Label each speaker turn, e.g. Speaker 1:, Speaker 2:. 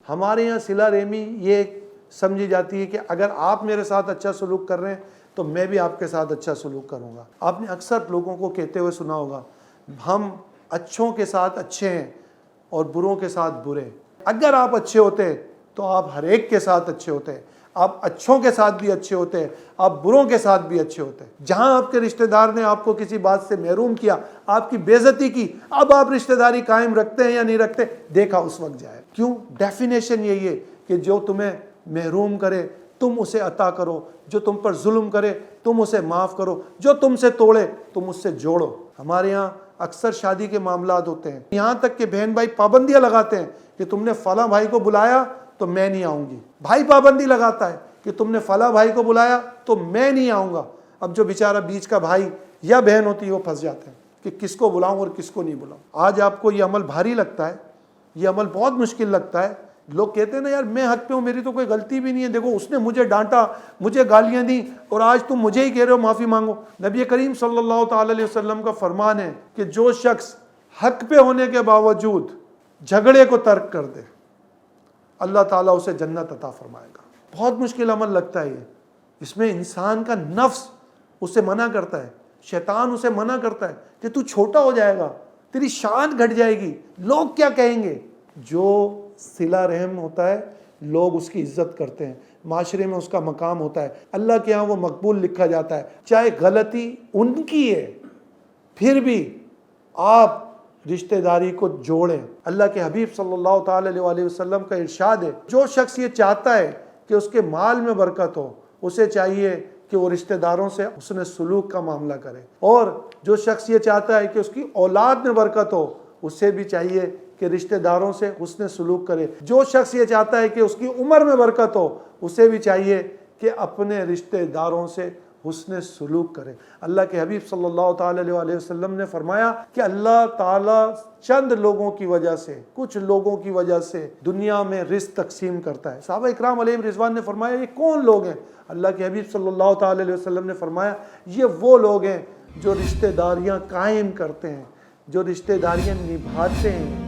Speaker 1: ہمارے یہاں صلہ رحمی یہ سمجھی جاتی ہے کہ اگر آپ میرے ساتھ اچھا سلوک کر رہے ہیں تو میں بھی آپ کے ساتھ اچھا سلوک کروں گا۔ آپ نے اکثر لوگوں کو کہتے ہوئے سنا ہوگا، ہم اچھوں کے ساتھ اچھے ہیں اور بروں کے ساتھ برے۔ اگر آپ اچھے ہوتے تو آپ ہر ایک کے ساتھ اچھے ہوتے، آپ اچھوں کے ساتھ بھی اچھے ہوتے، آپ بروں کے ساتھ بھی اچھے ہوتے۔ جہاں آپ کے رشتہ دار نے آپ کو کسی بات سے محروم کیا، آپ کی بے عزتی کی، اب آپ رشتہ داری قائم رکھتے ہیں یا نہیں رکھتے، دیکھا اس وقت جائے۔ کیوں؟ ڈیفینیشن یہی ہے کہ جو تمہیں محروم کرے تم اسے عطا کرو، جو تم پر ظلم کرے تم اسے معاف کرو، جو تم سے توڑے تم اس سے جوڑو۔ ہمارے یہاں اکثر شادی کے معاملات ہوتے ہیں، یہاں تک کہ بہن بھائی پابندیاں لگاتے ہیں کہ تم نے فلاں بھائی کو بلایا تو میں نہیں آؤں گی۔ بھائی پابندی لگاتا ہے کہ تم نے فلاں بھائی کو بلایا تو میں نہیں آؤں گا۔ اب جو بیچارہ بیچ کا بھائی یا بہن ہوتی ہے وہ پھنس جاتے ہیں کہ کس کو بلاؤں اور کس کو نہیں بلاؤں۔ آج آپ کو یہ عمل بھاری لگتا ہے، یہ عمل بہت مشکل لگتا ہے۔ لوگ کہتے ہیں نا یار میں حق پہ ہوں، میری تو کوئی غلطی بھی نہیں ہے، دیکھو اس نے مجھے ڈانٹا، مجھے گالیاں دی اور آج تم مجھے ہی کہہ رہے ہو معافی مانگو۔ نبی کریم صلی اللہ تعالی علیہ وسلم کا فرمان ہے کہ جو شخص حق پہ ہونے کے باوجود جھگڑے کو ترک کر دے اللہ تعالیٰ اسے جنت عطا فرمائے گا۔ بہت مشکل عمل لگتا ہے یہ، اس میں انسان کا نفس اسے منع کرتا ہے، شیطان اسے منع کرتا ہے کہ تو چھوٹا ہو جائے گا، تیری شان گھٹ جائے گی، لوگ کیا کہیں گے۔ جو صلہ رحم ہوتا ہے لوگ اس کی عزت کرتے ہیں، معاشرے میں اس کا مقام ہوتا ہے، اللہ کے ہاں وہ مقبول لکھا جاتا ہے۔ چاہے غلطی ان کی ہے پھر بھی آپ رشتہ داری کو جوڑیں۔ اللہ کے حبیب صلی اللہ تعالی علیہ وسلم کا ارشاد ہے، جو شخص یہ چاہتا ہے کہ اس کے مال میں برکت ہو اسے چاہیے کہ وہ رشتہ داروں سے حسن سلوک کا معاملہ کرے، اور جو شخص یہ چاہتا ہے کہ اس کی اولاد میں برکت ہو اسے بھی چاہیے کہ رشتہ داروں سے حسن سلوک کرے۔ جو شخص یہ چاہتا ہے کہ اس کی عمر میں برکت ہو اسے بھی چاہیے کہ اپنے رشتہ داروں سے حسن سلوک کرے۔ اللہ کے حبیب صلی اللہ تعالی علیہ وسلم نے فرمایا کہ اللہ تعالیٰ چند لوگوں کی وجہ سے، کچھ لوگوں کی وجہ سے دنیا میں رزق تقسیم کرتا ہے۔ صحابہ اکرام علیہم رضوان نے فرمایا یہ کون لوگ ہیں؟ اللہ کے حبیب صلی اللہ تعالی علیہ وسلم نے فرمایا یہ وہ لوگ ہیں جو رشتہ داریاں قائم کرتے ہیں، جو رشتہ داریاں نبھاتے ہیں،